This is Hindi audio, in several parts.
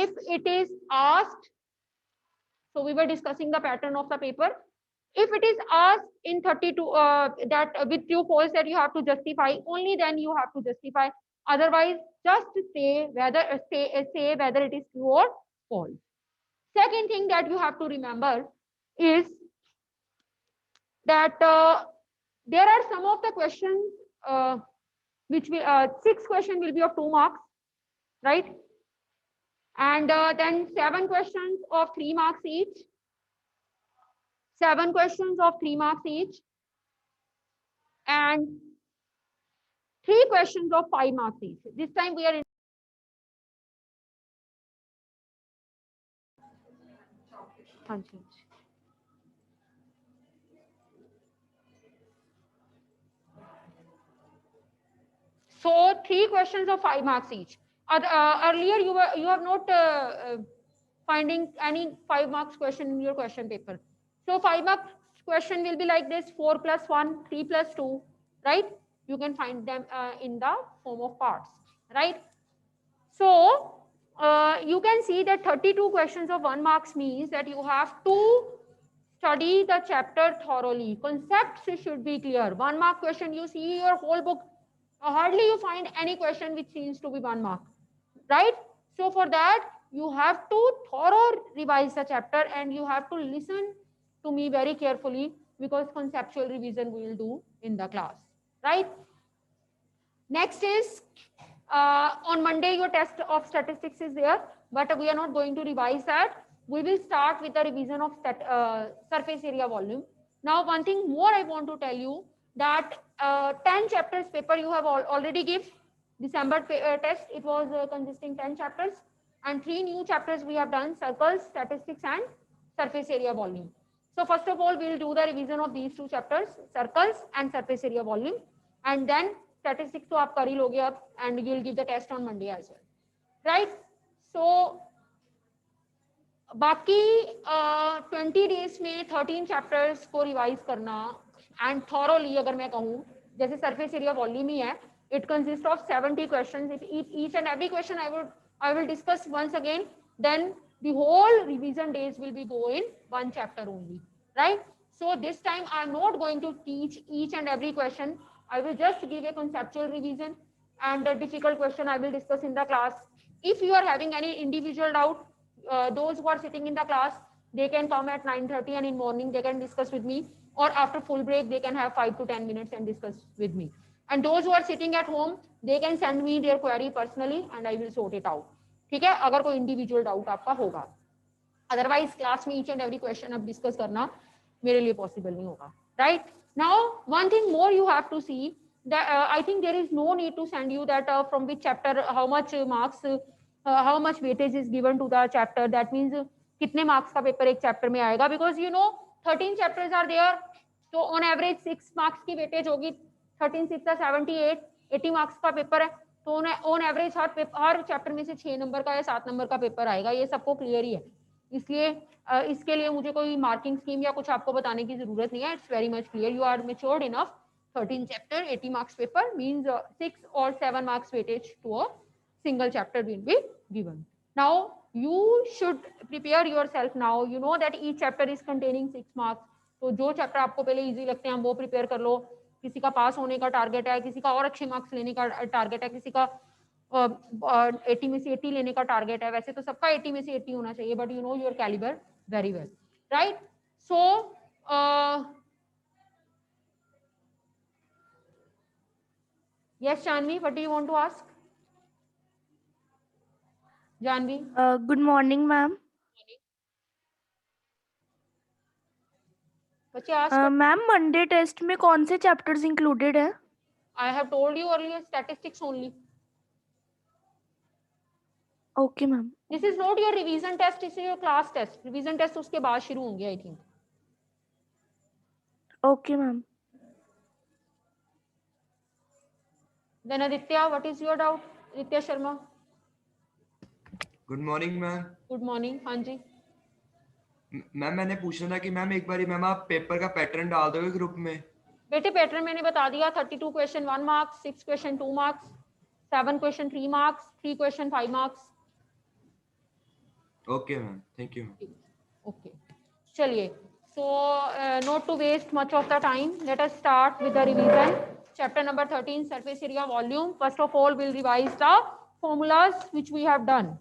if it is asked, so we were discussing the pattern of the paper. If it is asked in 32 that with true false that you have to justify, only then you have to justify. Otherwise, just say whether say whether it is true or false. Second thing that you have to remember is that there are some of the questions which will 6 questions will be of 2 marks, right? And then 7 questions of 3 marks each. 7 questions of 3 marks each, and 3 questions of 5 marks each. This time we are in. So 3 questions of 5 marks each. Earlier you have not finding any 5 marks question in your question paper. So 5 marks question will be like this: 4 plus 1, 3 plus 2, right? You can find them in the form of parts, right? So you can see that 32 questions of 1 marks means that you have to study the chapter thoroughly. Concepts should be clear. 1 mark question, you see your whole book, hardly you find any question which seems to be 1 mark, right? So for that, you have to thorough revise the chapter and you have to listen to me very carefully, because conceptual revision we will do in the class, right? Next is on Monday your test of statistics is there, but we are not going to revise that. We will start with the revision of surface area volume. Now one thing more I want to tell you, that 10 chapters paper you have already give. December test, it was consisting 10 chapters, and 3 new chapters we have done: circles, statistics and surface area volume. So first of all, we will do the revision of these 2 chapters, circles and surface area volume, and then statistics तो आप कर ही लोगे अब, and you will give the test on Monday as well, right? So बाकी 20 डेज में 13 चैप्टर्स को रिवाइज करना एंड थॉरोली, अगर मैं कहूँ जैसे सरफेस एरिया वॉल्यूम ही है, it consists of 70 questions. If each and every question I will discuss once again, then the whole revision days will be go in 1 chapter only, right? So this time I am not going to teach each and every question. I will just give a conceptual revision, and the difficult question I will discuss in the class. If you are having any individual doubt, those who are sitting in the class, they can come at 9:30 and in morning they can discuss with me, or after full break they can have 5 to 10 minutes and discuss with me. And those who are sitting at home, they can send me their query personally and I will sort it out. ठीक है, अगर कोई इंडिविजुअल डाउट आपका होगा. अदरवाइज क्लास में ईच एंड एवरी क्वेश्चन अब डिस्कस करना मेरे लिए पॉसिबल नहीं होगा, right? Now one thing more you have to see that I think there is no need to send you that from which chapter how much marks how much weightage is given to the chapter. That means कितने marks का पेपर एक chapter में आएगा, because you know 13 chapters are there, so on average 6 marks की weightage होगी. 13 6 78, 80 marks का पेपर है, तो on average हर chapter में से 6 नंबर का या 7 नंबर का पेपर आएगा. ये सबको क्लियर ही है, इसलिए इसके लिए मुझे कोई मार्किंग स्कीम या कुछ आपको बताने की जरूरत नहीं है. It's very much clear, you are matured enough. 13 chapter 80 marks paper means 6 or 7 marks weightage to a single chapter will be given. Now you should prepare yourself now. You know that each chapter is containing 6 marks. तो जो चैप्टर आपको पहले इजी लगते हैं वो प्रिपेयर कर लो. किसी का पास होने का टारगेट है, किसी का और अच्छे मार्क्स लेने का टारगेट है, किसी का 80 में से 80 लेने का टारगेट है. वैसे तो सबका 80 में से 80 होना चाहिए, but you know your calibre very well, right? So yes, Janvi, what do you want to ask? Janvi, good morning ma'am. बच्चे ask. मैम मंडे टेस्ट में कौन से चैप्टर्स इंक्लूडेड है? I have told you earlier, statistics only. Okay ma'am. This is not your revision test, this is your class test. Revision test उसके बाद शुरू होंगे, I think. Okay ma'am. Then Aditya, what is your doubt? Aditya Sharma. Good morning ma'am. Good morning. हाँ जी मैम, मैंने पूछना था कि मैम एक बारी मैम आप पेपर का पैटर्न डाल दोगे ग्रुप में? बेटे पैटर्न मैंने बता दिया. 32 question 1 marks, 6 question 2 marks, 7 question 3 marks, 3 question 5 marks. Okay ma'am, thank you ma'am. Okay. चलिए, so not to waste much of the time, let us start with the revision. Chapter number 13, surface area volume. First of all, we'll revise the formulas which we have done.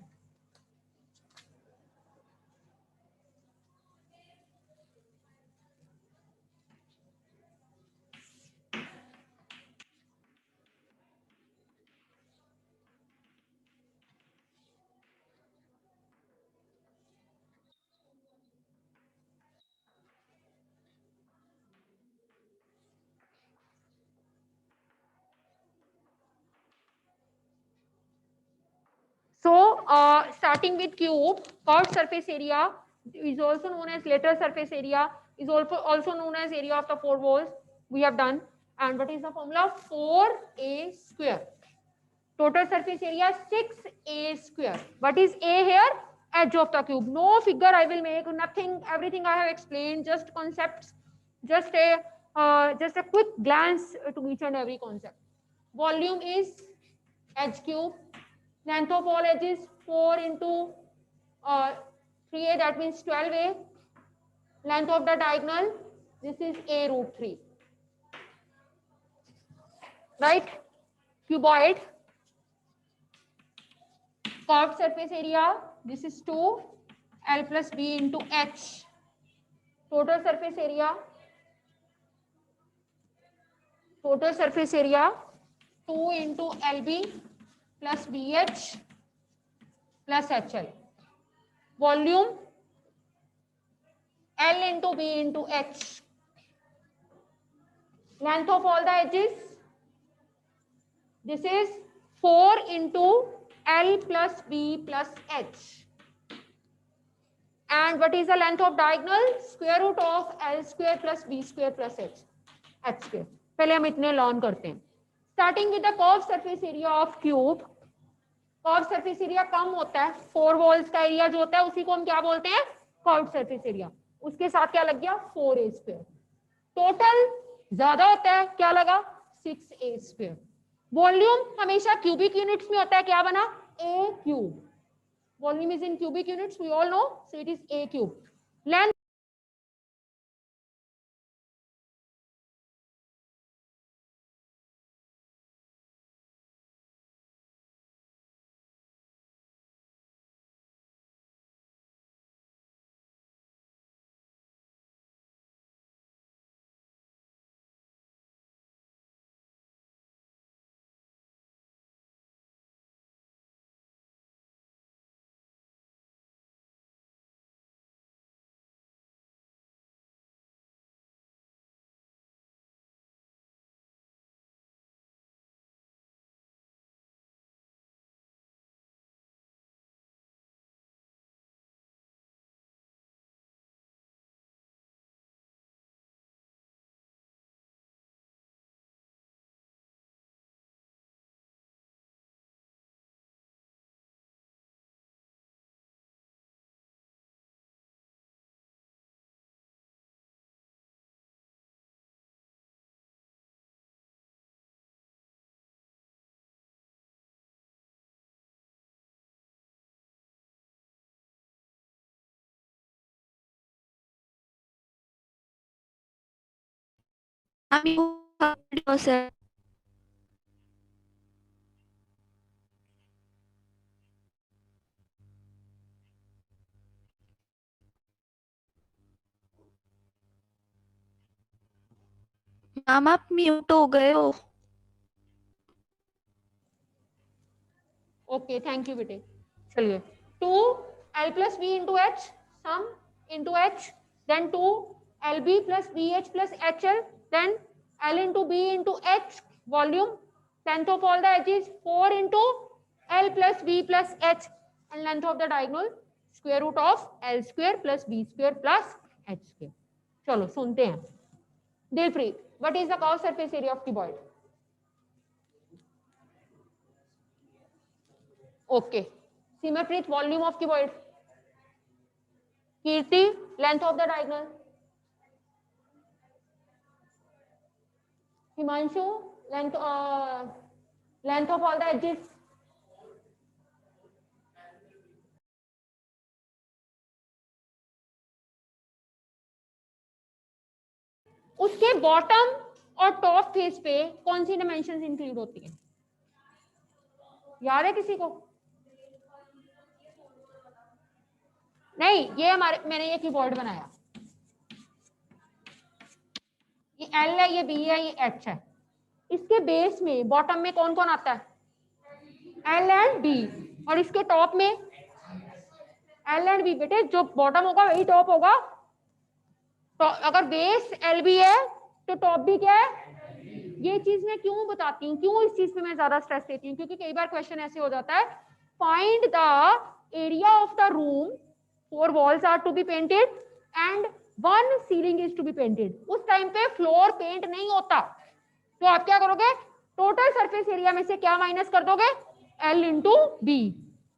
So, starting with cube, curved surface area is also known as lateral surface area, is also known as area of the four walls. We have done. And what is the formula? 4a square. Total surface area 6a square. What is a here? Edge of the cube. No figure I will make, nothing, everything I have explained, just concepts, just a quick glance to each and every concept. Volume is edge cube. Length of all edges 4 into 3a, that means 12a. Length of the diagonal, this is a root 3. Right? Cuboid. Curved surface area, this is 2 L plus B into H. Total surface area 2 into LB plus BH plus HL. Volume L into B into H. Length of all the edges, this is 4 into L plus B plus H. And what is the length of diagonal? Square root of L square plus B square plus H square. पहले हम इतने लर्न करते हैं. Starting with the curved surface area of cube. Curved surface area कम होता है. 4 walls का एरिया जो होता है उसी को हम क्या बोलते हैं? Curved surface area. उसके साथ क्या लग गया? 4a square. Total ज्यादा होता है, क्या लगा? 6a square. Volume हमेशा cubic units में होता है, क्या बना? a cube. Volume is in cubic units, we all know, so it is a cube. Length yourself. Ma'am आप म्यूट हो गए हो. okay, thank you बेटे. चलिए 2 L plus B into H sum into H, then 2 LB plus BH plus HL, then L into B into H volume. Length of all the edges 4 into L plus B plus H, and length of the diagonal square root of L square plus B square plus H square. चलो सुनते हैं. Dilpreet, what is the curved surface area of cuboid? Okay. Symmetry, volume of cuboid. Kirti, length of the diagonal. Himanshu, length of all the edges. उसके बॉटम और टॉप फेस पे कौन सी डायमेंशंस इंक्लूड होती है? याद है किसी को? नहीं, ये हमारे, मैंने ये कीबोर्ड बनाया, ये L है, ये B है, ये H है। इसके बेस में बॉटम में कौन कौन आता है? L and B। और इसके टॉप में L एंड B। बेटे जो बॉटम होगा वही टॉप होगा। तो अगर बेस LB है तो टॉप भी क्या है? ये चीज मैं क्यों बताती हूँ, क्यों इस चीज पे मैं ज्यादा स्ट्रेस देती हूँ, क्योंकि कई बार क्वेश्चन ऐसे हो जाता है, find the area of the room, 4 walls are to be painted and 1 ceiling is to be painted। उस टाइम पे फ्लोर पेंट नहीं होता, तो आप क्या करोगे? टोटल सरफेस एरिया में से क्या माइनस कर दोगे? L into B।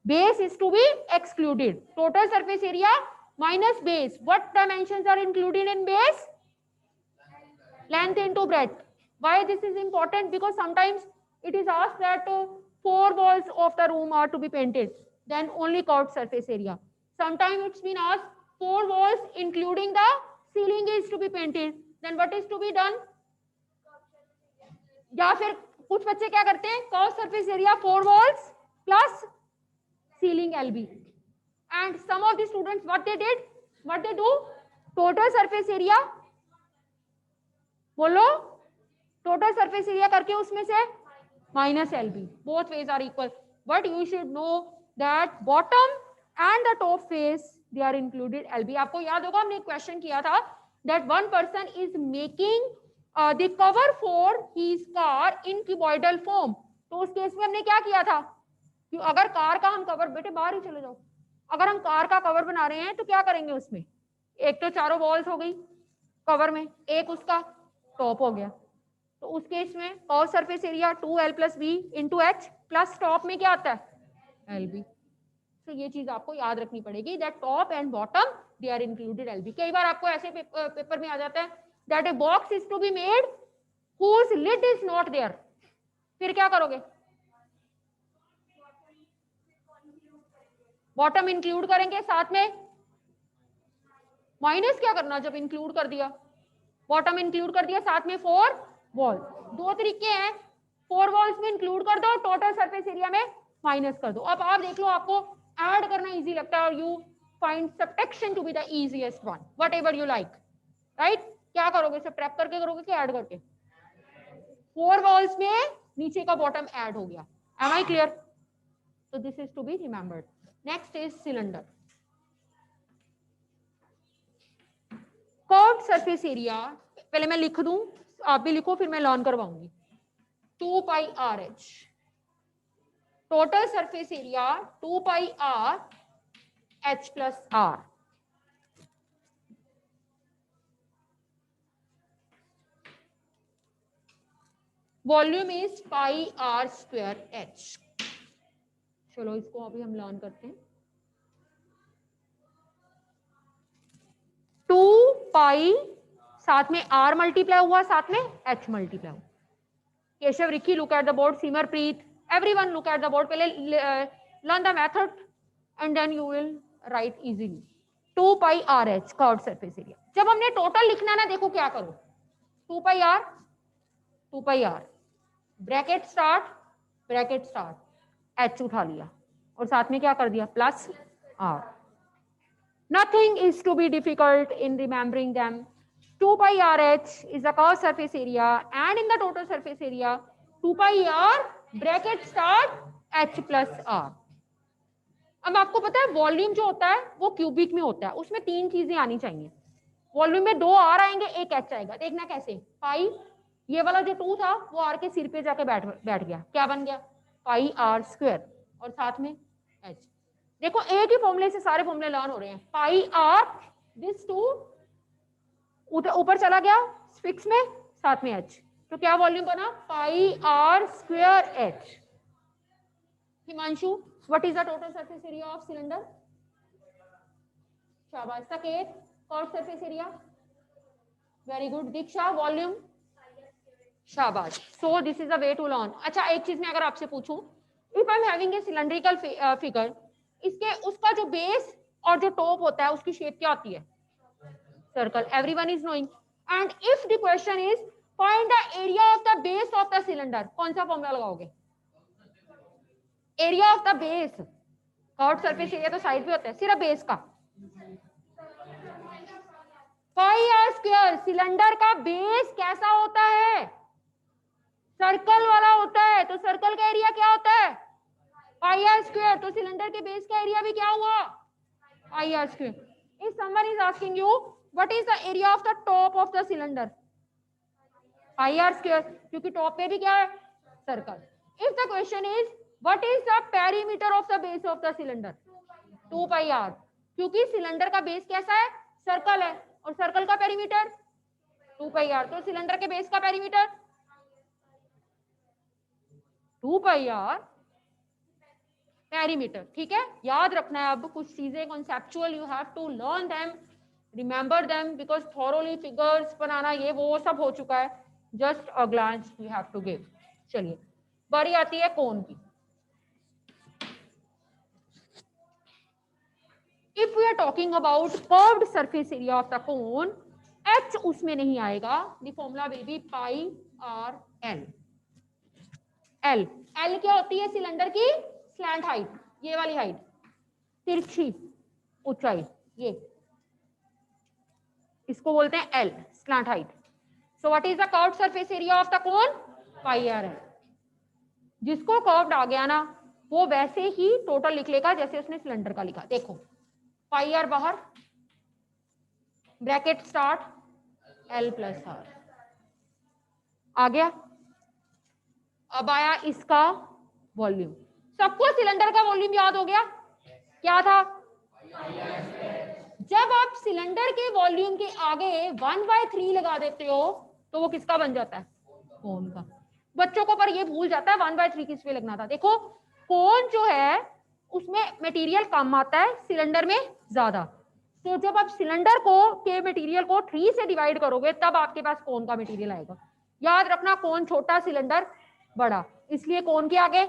Base is to be excluded। Total surface area minus base। What dimensions are included in base? Length into breadth। Why this is important? Because sometimes it is asked that 4 walls of the room are to be painted, then only curved surface area। Sometimes it's been asked 4 walls including the ceiling is to be painted, then what is to be done? या फिर कुछ बच्चे क्या करते हैं, curve surface area 4 walls plus ceiling LB, and some of the students what they do, total surface area, बोलो, टोटल सरफेस एरिया करके उसमें से minus LB। Both ways are equal, but you should know that bottom and the top face they are included LB। आपको याद होगा हमने क्वेश्चन किया था that one person is making the cover for his car in cuboidal form. तो उस केस में हमने क्या किया था कि अगर कार का हम कवर, बेटे बाहर ही चले जाओ, अगर हम कार का कवर बना रहे हैं तो क्या करेंगे उसमें? एक तो चारों वॉल्स हो गई कवर में, एक उसका टॉप हो गया, तो उस केस में curve surface area 2L + B × H plus top में क्या आता है? LB। तो ये चीज आपको याद रखनी पड़ेगी that top and bottom they are included LB। कई बार आपको ऐसे पेपर में आ जाता है that a box is to be made whose lid is not there। फिर क्या करोगे? बॉटम इंक्लूड करेंगे, साथ में माइनस क्या करना जब इंक्लूड कर दिया, बॉटम इंक्लूड कर दिया, साथ में 4 वॉल। दो तरीके हैं, 4 वॉल्स में इंक्लूड कर दो, टोटल सरफेस एरिया में माइनस कर दो। अब आप देख लो, आपको ऐड करना इजी लगता है और you find subtraction to be the easiest one, whatever you like, right? क्या करोगे, सब्ट्रैक्ट करके करोगे कि ऐड करके? 4 वॉल्स में नीचे का बॉटम ऐड हो गया। Am I clear? तो this is to be remembered. Next is cylinder. Curved surface area, पहले मैं लिख दूं, आप भी लिखो, फिर मैं लर्न करवाऊंगी। 2 pi RH, total surface area 2 pi R H + R। Volume is pi R² H। चलो इसको अभी हम लर्न करते हैं। 2 pi साथ में R मल्टीप्लाई हुआ, साथ में H मल्टीप्लाई हुआ। Keshav, Ricky, look at the board, Simar, Preet, everyone look at the board. पहले learn the method and then you will write easily. 2 pi RH curved surface area. जब हमने टोटल लिखना ना, देखो क्या करो, 2 pi R bracket start H उठा लिया और साथ में क्या कर दिया, plus R। Nothing is to be difficult in remembering them। 2 pi RH is the curved surface area and in the total surface area 2 pi R bracket start H + R। अब आपको पता है वॉल्यूम जो होता है वो क्यूबिक में होता है, उसमें 3 चीजें आनी चाहिए। वॉल्यूम में 2 R आएंगे, एक H आएगा। देखना कैसे, पाई, ये वाला जो 2 था वो R के सिर पे जाके बैठ गया, क्या बन गया, pi R² और साथ में H। देखो एक ही फॉर्मूले से सारे फॉर्मूले लर्न हो रहे हैं। पाई R, दिस 2 ऊपर चला गया फिक्स में, साथ में H, तो क्या वॉल्यूम बना, pi R² H। Himanshu, what is the total surface area of cylinder? शाबाश। Saket, curved surface area, very good. Diksha, volume, शाबाश। So this is a way to learn. अच्छा, एक चीज मैं अगर आपसे पूछूं, if I am having a cylindrical figure, इसके उसका जो बेस और जो टॉप होता है उसकी शेप क्या होती है, circle. Everyone is knowing. And if the question is find the area of the base of the cylinder, कौन सा फॉर्मूला लगाओगे? Area of the base, curved surface area तो साइड पे होता है, सिर्फ बेस का। पाई आर स्क्वायर, सिलेंडर का बेस कैसा होता है? सर्कल वाला होता है, तो सर्कल का एरिया क्या होता है? Pi R square. तो सिलेंडर के बेस का एरिया भी क्या हुआ? Pi R square. If someone is asking you what is the area of the top of the cylinder, pi R square, क्योंकि टॉप पे भी क्या है? Circle. If the question is what is the perimeter of the base of the cylinder, 2 pi R, क्योंकि सिलेंडर का बेस कैसा है? सर्कल है, और सर्कल का पेरीमीटर 2 पाई आर। तो सिलेंडर के बेस का पेरीमीटर 2 पाई आर पेरीमीटर। ठीक है, याद रखना है। अब कुछ चीजें conceptual, you have to learn them, remember them, because thoroughly figures बनाना ये वो सब हो चुका है, just a glance you have to give. चलिए, बारी आती है कोन की। If we are talking about curved surface area of the cone, H उसमें नहीं आएगा, the formula will be pi R L. L, L क्या होती है? सिलेंडर की स्लैंट हाइट, ये वाली हाइट, तिरछी ऊंचाई, ये इसको बोलते हैं L, slant height. So what is the curved surface area of the cone? Pi R L. जिसको कर्व्ड आ गया ना, वो वैसे ही टोटल लिख लेगा जैसे उसने सिलेंडर का लिखा। देखो, पाई आर बाहर, bracket start, L plus R आ गया। अब आया इसका वॉल्यूम। सबको सिलेंडर का वॉल्यूम याद हो गया? क्या था? जब आप सिलेंडर के वॉल्यूम के आगे 1/3 लगा देते हो तो वो किसका बन जाता है? कोन का। बच्चों को पर ये भूल जाता है 1/3 किस पे लगना था। देखो, कोन जो है उसमें मटेरियल कम आता है, सिलेंडर में ज्यादा। तो जब आप सिलेंडर को के मटेरियल को 3 से डिवाइड करोगे तब आपके पास कोन का मटेरियल आएगा। याद रखना, कोन छोटा, सिलेंडर बड़ा, इसलिए कोन के आगे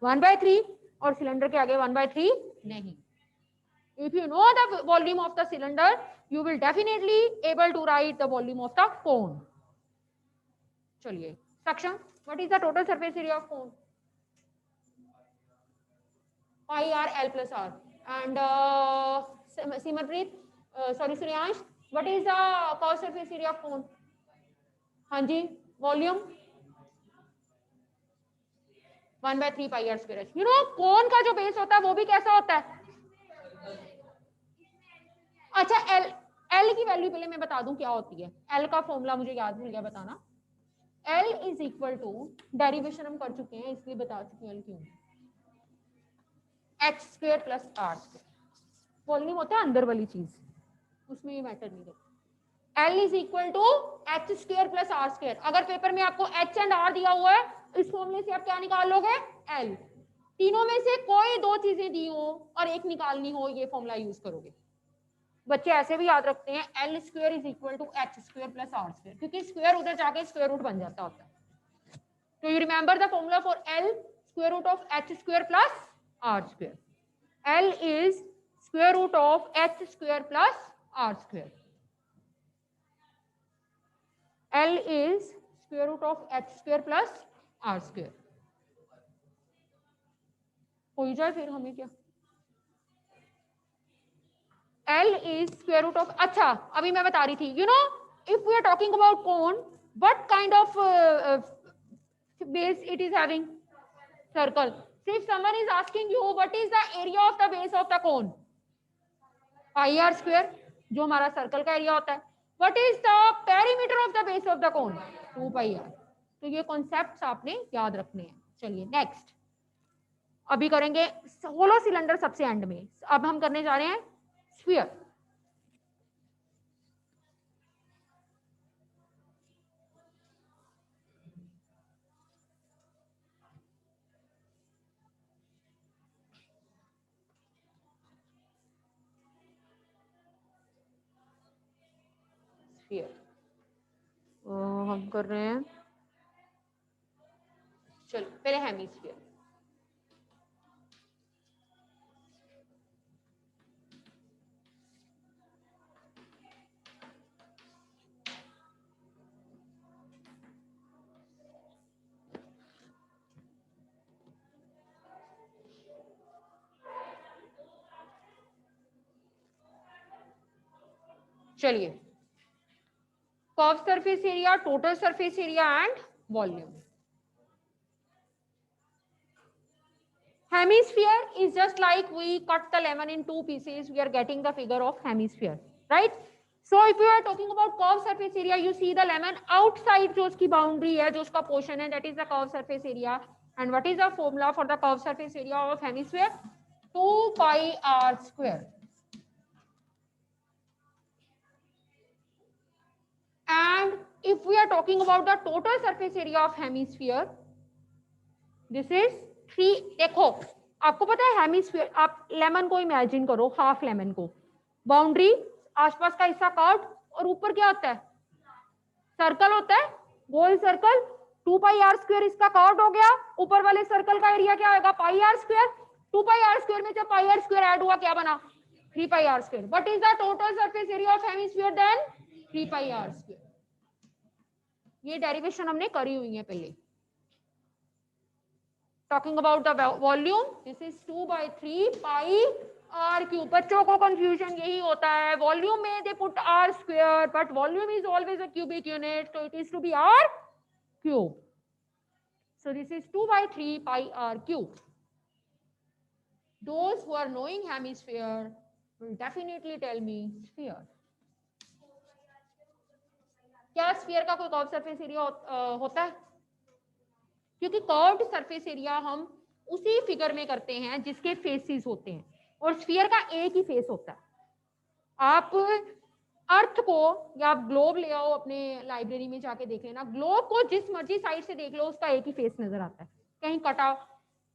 1/3 और सिलेंडर के आगे 1/3 नहीं। If you know the volume of the cylinder, you will definitely able to write the volume of the cone. चलिए, section, what is the total surface area of cone? Pi r l plus r. And Simarpreet, sorry Suryansh, what is the curved surface area of cone? हाँ जी, volume 1/3 pi r square h. You know, cone का जो base होता है वो भी कैसा होता है? अच्छा, एल, एल की वैल्यू पहले मैं बता दूं क्या होती है। एल का फॉर्मूला मुझे याद भूल गया बताना। L is equal to, derivation हम कर चुके हैं इसलिए बता चुके हैं एल क्यों, H square plus R square. Volume होता है अंदर वाली चीज, उसमें ये मैटर नहीं करता। L is equal to H square plus R square. अगर पेपर में आपको एच एंड आर दिया हुआ है, इस फॉर्मूले से आप क्या निकाल लोगे? एल। तीनों में से कोई 2 चीजें दी हो और एक निकालनी हो, ये फॉर्मूला यूज करोगे। बच्चे ऐसे भी याद रखते हैं, L square is equal to H square plus R square, क्योंकि स्क्वायर उधर जाके स्क्वायर रूट बन जाता होता है। तो you remember the formula for L, square root of H square plus R square. L is square root of H square plus R square. L is square root of H square plus R square. हो जाए फिर हमें क्या, L is square root of, अच्छा अभी मैं बता रही थी, you know, if we are talking about cone, what kind of base it is having? Circle. So if someone is asking you what is the area of the base of the cone? Pi r square, जो हमारा सर्कल का एरिया होता है। What is the perimeter of the base of the cone? 2 pi r. तो ये कॉन्सेप्ट्स आपने याद रखने हैं। चलिए नेक्स्ट, अभी करेंगे होलो सिलेंडर सबसे एंड में। अब हम करने जा रहे हैं स्फीयर। स्फीयर हम कर रहे हैं, चलो पहले हेमिस्फीयर। चलिए, curve surface area, total surface area and volume. Hemisphere is just like we cut the lemon in two pieces. We are getting the figure of hemisphere, right? So if you are talking about curved surface area, you see the lemon outside जो उसकी boundary है, जो उसका portion है, that is the curved surface area. And what is the formula for the curved surface area of hemisphere? 2 pi r square. And if we are talking about the total surface area of hemisphere, this is 3. देखो आपको पता है हेमिस्फीयर, आप लेमन को इमेजिन करो, हाफ लेमन को, बाउंड्री, आसपास का हिस्सा कर्व, और ऊपर क्या होता है, सर्कल होता है, गोल सर्कल. 2 पाई आर स्क्वायर इसका कर्व हो गया. ऊपर वाले सर्कल का एरिया क्या होगा, pi R square. 2 pi R square में जब पाई आर स्क्वायर ऐड हुआ क्या बना, 3 pi R square. What is the total surface area of hemisphere then 3 pi R square. ये डेरिवेशन हमने करी हुई है पहले. Talking about the volume, this is 2 by 3 pi r cube. बच्चों को confusion यही होता है, volume में they put r square, but volume is always a cubic unit, so it is to be r cube. So this is 2 by 3 pi r cube. Those who are knowing hemisphere will definitely tell me sphere. क्या sphere का कोई कर्व सरफेस एरिया होता है? क्योंकि कर्व्ड सरफेस एरिया हम उसी फिगर में करते हैं जिसके फेसेस होते हैं, और स्फीयर का एक ही फेस होता है. आप अर्थ को या आप ग्लोब ले आओ, अपने लाइब्रेरी में जाके देख लेना, ग्लोब को जिस मर्जी साइड से देख लो उसका एक ही फेस नजर आता है, कहीं कटा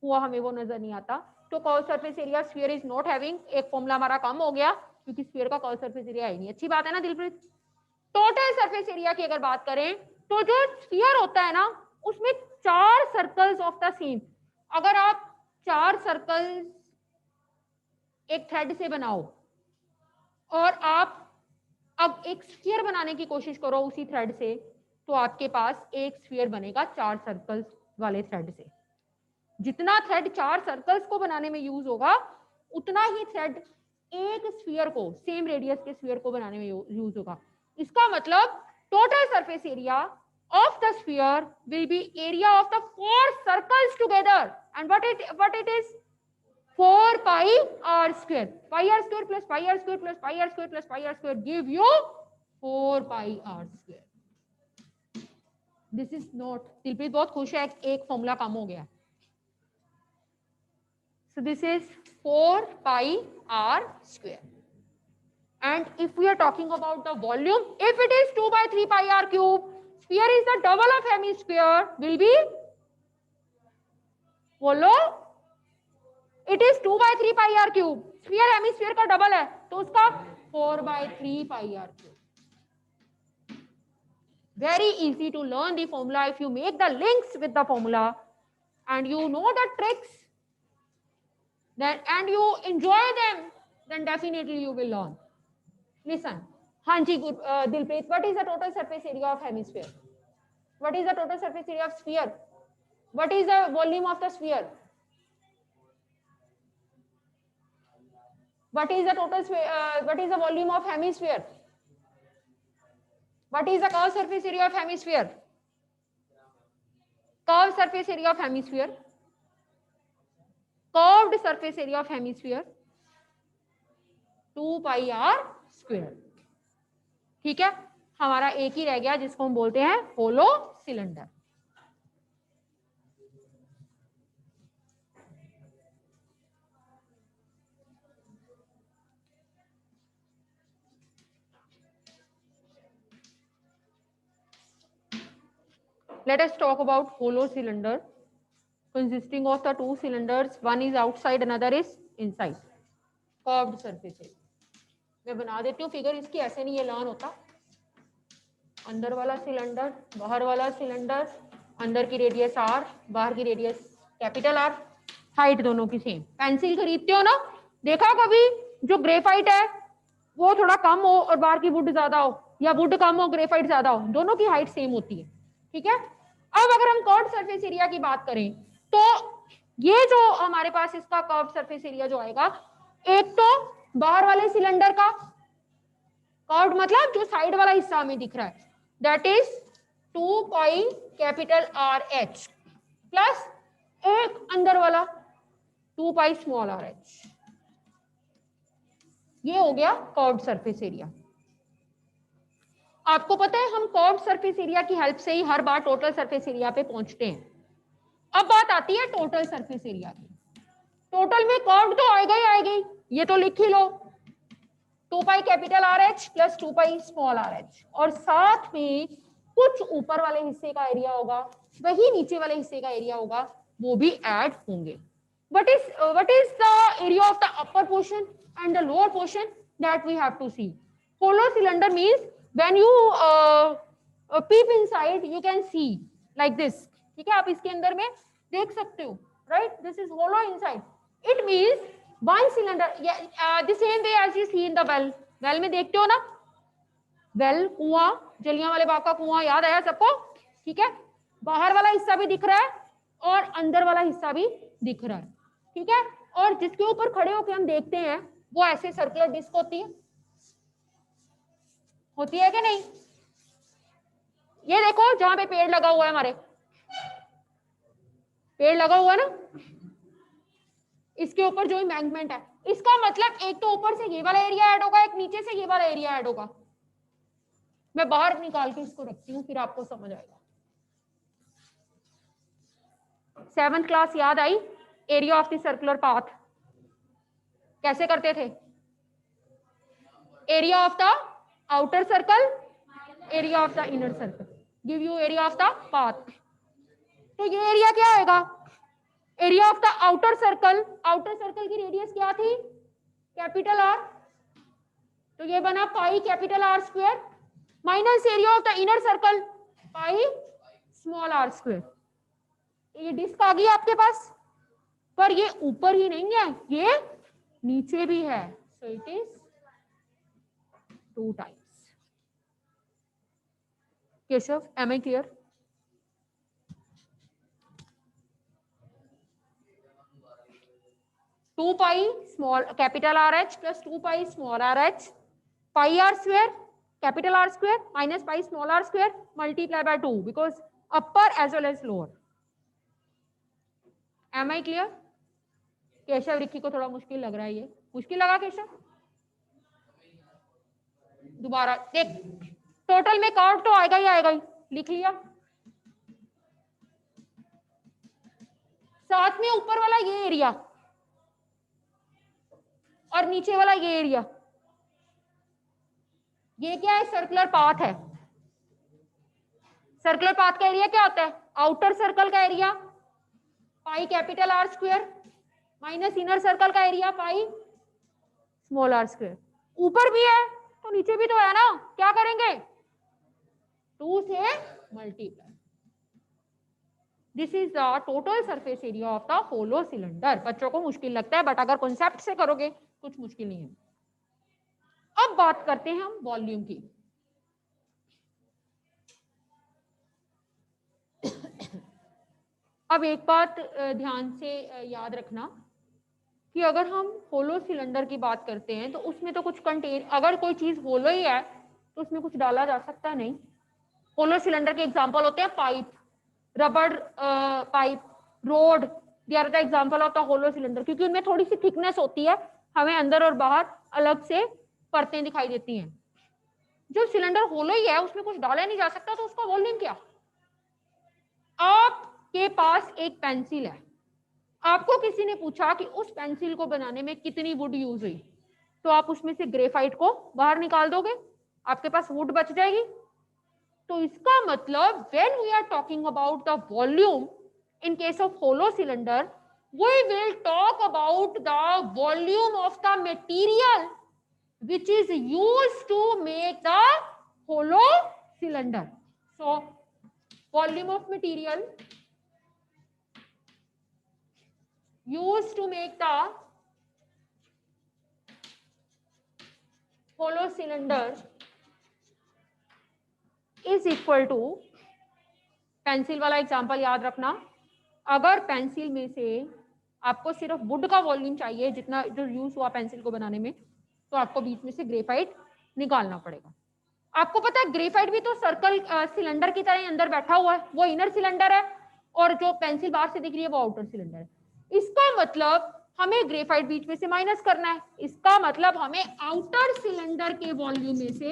हुआ हमें वो नजर नहीं आता. तो curve surface area sphere is not having, एक फॉर्मूला हमारा कम हो गया क्योंकि स्फीयर का कर्व सरफेस एरिया है नहीं. अच्छी बात है ना दिलप्रीत. टोटल सरफेस एरिया की अगर बात करें तो जो स्फीयर होता है ना, उसमें 4 सर्कल्स ऑफ द सेम. अगर आप 4 सर्कल्स एक थ्रेड से बनाओ और आप अब एक स्फीयर बनाने की कोशिश करो उसी थ्रेड से, तो आपके पास एक स्फीयर बनेगा 4 सर्कल्स वाले थ्रेड से. जितना थ्रेड 4 सर्कल्स को बनाने में यूज होगा, उतना ही थ्रेड एक स्फीयर को, सेम रेडियस के स्फीयर को बनाने में यूज होगा. इसका मतलब total surface area of the sphere will be area of the 4 circles together, and what it is, 4 pi r square. Pi r square plus pi r square plus pi r square plus pi r square give you 4 pi r square. This is not, Dilpreet बहुत खुश है, एक फॉर्मूला कम हो गया. So this is 4 pi r square. And if we are talking about the volume, if it is 2 by 3 pi r cube, sphere is the double of hemisphere, will be, बोलो, it is 2 by 3 pi r cube. Sphere hemisphere का डबल है, तो उसका 4 by 3 pi r cube. Very easy to learn the formula if you make the links with the formula and you know the tricks, then and you enjoy them, then definitely you will learn. Listen. हाँ जी, good, Dilpreet, what is the total surface area of hemisphere? What is the total surface area of sphere? What is the volume of the sphere? What is the total what is the volume of hemisphere? What is the curved surface area of hemisphere? Curved surface area of hemisphere. Curved surface area of hemisphere 2 pi r square. ठीक है, हमारा एक ही रह गया जिसको हम बोलते हैं hollow cylinder. Let us talk about hollow cylinder consisting of the 2 cylinders. One is outside, another is inside. Curved surface area. मैं बना देती हूँ फिगर इसकी, ऐसे नहीं ये लर्न होता. अंदर वाला सिलेंडर, बाहर वाला सिलेंडर, अंदर की रेडियस r, बाहर की रेडियस कैपिटल R, हाइट दोनों की सेम. पेंसिल खरीदते हो ना, देखा कभी जो ग्रेफाइट है वो थोड़ा कम हो और बाहर की वुड ज्यादा हो, या वुड कम हो ग्रेफाइट ज्यादा हो, दोनों की हाइट सेम होती है. ठीक है. अब अगर हम कर्व्ड सरफेस एरिया की बात करें तो ये जो हमारे पास इसका कर्व्ड सरफेस एरिया जो आएगा, एक तो बाहर वाले सिलेंडर का कर्व्ड मतलब जो साइड वाला हिस्सा हमें दिख रहा है, that is 2 pi capital R H plus एक अंदर वाला 2 पाई स्मॉल आर एच। ये हो गया कर्व्ड सरफेस एरिया। आपको पता है हम कर्व्ड सरफेस एरिया की हेल्प से ही हर बार टोटल सरफेस एरिया पे पहुंचते हैं। अब बात आती है टोटल सरफेस एरिया की। टोटल में कर्व्ड तो आएगा ही आएगा ही, ये तो लिख ही लो 2 पाई capital R H plus 2 pi small R H, और साथ में कुछ ऊपर वाले हिस्से का एरिया होगा, वही नीचे वाले हिस्से का एरिया होगा, वो भी ऐड होंगे। what is the area of the upper portion and the lower portion that we have to see? Hollow cylinder means when you peep inside you can see like this, ठीक है, आप इसके अंदर में देख सकते हो, right? This is hollow inside. It means one cylinder, the same way as you see in the well. well में देखते हो ना, well कुआं, जलियांवाले बाग का कुआं याद आया सबको, ठीक है, बाहर वाला हिस्सा भी दिख रहा है और अंदर वाला हिस्सा भी दिख रहा है, ठीक है, और जिसके ऊपर खड़े होकर हम देखते हैं वो ऐसे सर्कुलर डिस्क होती है कि नहीं? ये देखो जहां पे पेड़ लगा हुआ है, हमारे पेड़ लगा हुआ है ना, इसके ऊपर जो एम्बैंकमेंट है, इसका मतलब एक तो ऊपर से ये वाला एरिया ऐड होगा, एक नीचे से ये वाला एरिया ऐड होगा। मैं बाहर निकाल के इसको रखती हूँ, फिर आपको समझ आएगा। 7th क्लास याद आई? Area of the circular path कैसे करते थे? Area of the outer circle, area of the inner circle give you area of the path. तो ये एरिया क्या आएगा? Area of the outer circle, outer circle की रेडियस क्या थी? कैपिटल आर, तो ये बना pi capital R square minus area of the inner circle pi small are square. ये डिस्क आ गई आपके पास, पर ये ऊपर ही नहीं है, ये नीचे भी है, so it is 2 times. Keshav, am I clear? Two pi small capital R H plus 2 pi small R H pi R square capital R square minus pi small are square multiply by 2 because upper as well as lower. Am I clear? Keshav, Rikki को थोड़ा मुश्किल लग रहा है, ये मुश्किल लगा केशव? दोबारा देख, टोटल में कर्व तो आएगा ही आएगा ही, लिख लिया। साथ में ऊपर वाला ये एरिया और नीचे वाला ये एरिया, ये क्या है? सर्कुलर पाथ है। सर्कुलर पाथ का एरिया क्या होता है? आउटर सर्कल का area pi capital R square minus inner circle का area pi small are square. ऊपर भी है तो नीचे भी तो है ना, क्या करेंगे? 2 से multiply. This is the total surface area of the hollow cylinder. बच्चों को मुश्किल लगता है, बट अगर कॉन्सेप्ट से करोगे कुछ मुश्किल नहीं है। अब बात करते हैं हम वॉल्यूम की। अब एक बात ध्यान से याद रखना कि अगर हम होलो सिलेंडर की बात करते हैं तो उसमें तो कुछ कंटेन, अगर कोई चीज होलो ही है तो उसमें कुछ डाला जा सकता है नहीं। होलो सिलेंडर के एग्जांपल होते हैं pipe, rubber pipe, rod, they are the example of the hollow cylinder, क्योंकि उनमें थोड़ी सी थिकनेस होती है, हमें अंदर और बाहर अलग से परतें दिखाई देती हैं। जो सिलेंडर होलो ही है उसमें कुछ डाला नहीं जा सकता, तो उसका वॉल्यूम क्या? आपके पास एक पेंसिल है, आपको किसी ने पूछा कि उस पेंसिल को बनाने में कितनी वुड यूज हुई, तो आप उसमें से ग्रेफाइट को बाहर निकाल दोगे, आपके पास वुड बच जाएगी। तो इसका मतलब when we are talking about the volume in case of hollow cylinder, we will talk about the volume of the material which is used to make the hollow cylinder. So volume of material used to make the hollow cylinder is equal to, pencil वाला एग्जांपल याद रखना, अगर पेंसिल में से आपको सिर्फ वुड का वॉल्यूम चाहिए जितना जो यूज हुआ पेंसिल को बनाने में, तो आपको बीच में से ग्रेफाइट निकालना पड़ेगा। आपको पता है ग्रेफाइट भी तो सर्कल सिलेंडर की तरह अंदर बैठा हुआ है, वो इनर सिलेंडर है और जो पेंसिल बाहर से दिख रही है वो आउटर सिलेंडर है। इसका मतलब हमें ग्रेफाइट बीच में से माइनस करना है, इसका मतलब हमें आउटर सिलेंडर के वॉल्यूम में से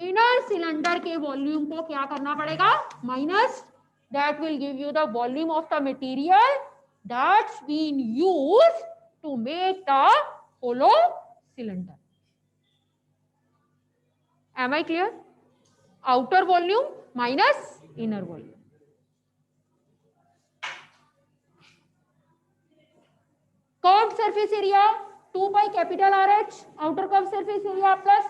इनर सिलेंडर के वॉल्यूम को क्या करना पड़ेगा, minus. That will give you the volume of the material that's been used to make the hollow cylinder. Am I clear? Outer volume minus inner volume. Curved surface area 2 pi capital RH, outer curved surface area plus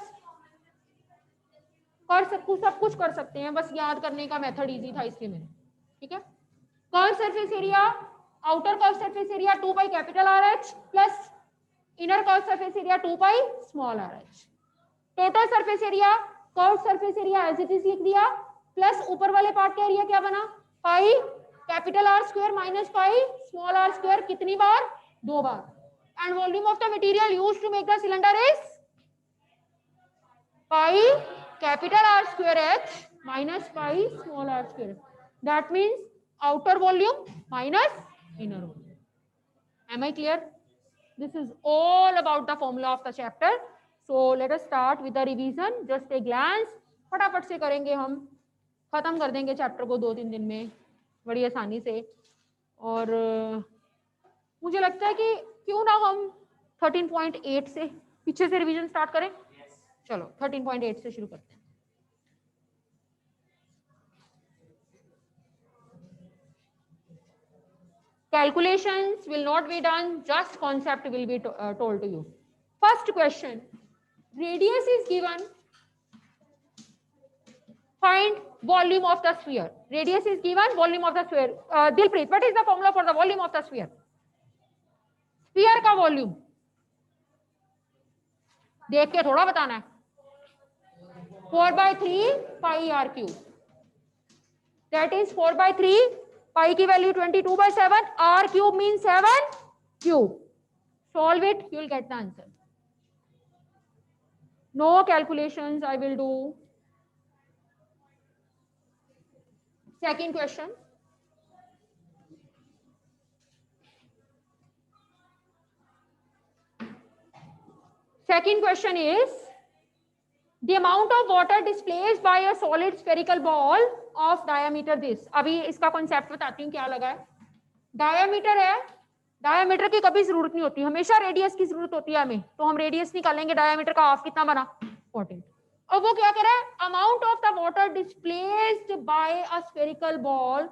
सब कुछ कर सकते हैं, बस याद करने का मेथड इजी था इसलिए मैंने, ठीक है। Curve surface area, outer curve surface area 2 pi capital RH plus inner curve surface area 2 pi small RH। Total surface area, curve surface area as it is लिख दिया, प्लस ऊपर वाले पार्ट का एरिया क्या बना, pi capital R square minus pi small r square, कितनी बार, 2 बार। And volume of the material used to make the cylinder is pi capital R square h minus pi small r square. That means outer volume minus inner volume. Am I clear? This is all about the formula of the chapter. So let us start with the revision. Just a glance. फटाफट से करेंगे हम, खत्म कर देंगे चैप्टर को 2-3 दिन में बड़ी आसानी से। और मुझे लगता है कि क्यों ना हम 13.8 से पीछे से रिवीजन स्टार्ट करें। चलो 13.8 से शुरू करते हैं। Calculations will not be done, just concept will be told to you. First question, radius is given, find volume of the sphere. Radius is given, volume of the sphere. Dilpreet, what is the formula for the volume of the sphere? Sphere का volume देख के थोड़ा बताना है, 4/3 pi r cube, that is 4/3 pi की value 22/7, r cube means 7 cube. Solve it, you will get the answer. No calculations I will do. Second question. Second question is the amount of water displaced by a solid spherical ball of diameter this. अभी इसका कॉन्सेप्ट बताती हूँ क्या लगा है। डायमीटर है, डायमीटर की कभी जरूरत नहीं होती, हमेशा रेडियस की जरूरत होती है हमें, तो हम रेडियस निकालेंगे, डायमीटर का हाफ कितना बना 14। अब वो क्या कह रहा है, amount of the water displaced by a spherical ball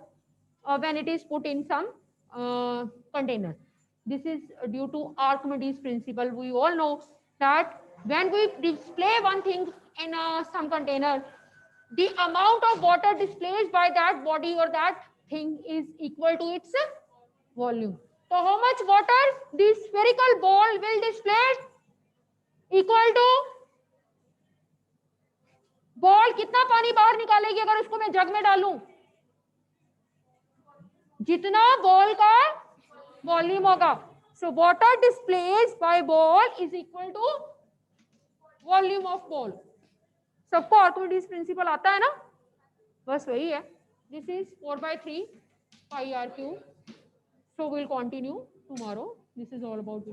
when it is put in some container. This is due to Archimedes principle. We all know that when we display one thing in some container, the amount of water displaced by that body or that thing is equal to its volume. So how much water the spherical ball will display? Equal to ball कितना पानी बाहर निकालेगी अगर उसको मैं जग में डालूं, जितना बॉल का वॉल्यूम होगा। So water displaced by ball is equal to volume of ball. सबको आर्किमिडीज प्रिंसिपल आता है ना, बस वही है। This is 4/3 pi r cube. So we'll continue tomorrow. This is all about the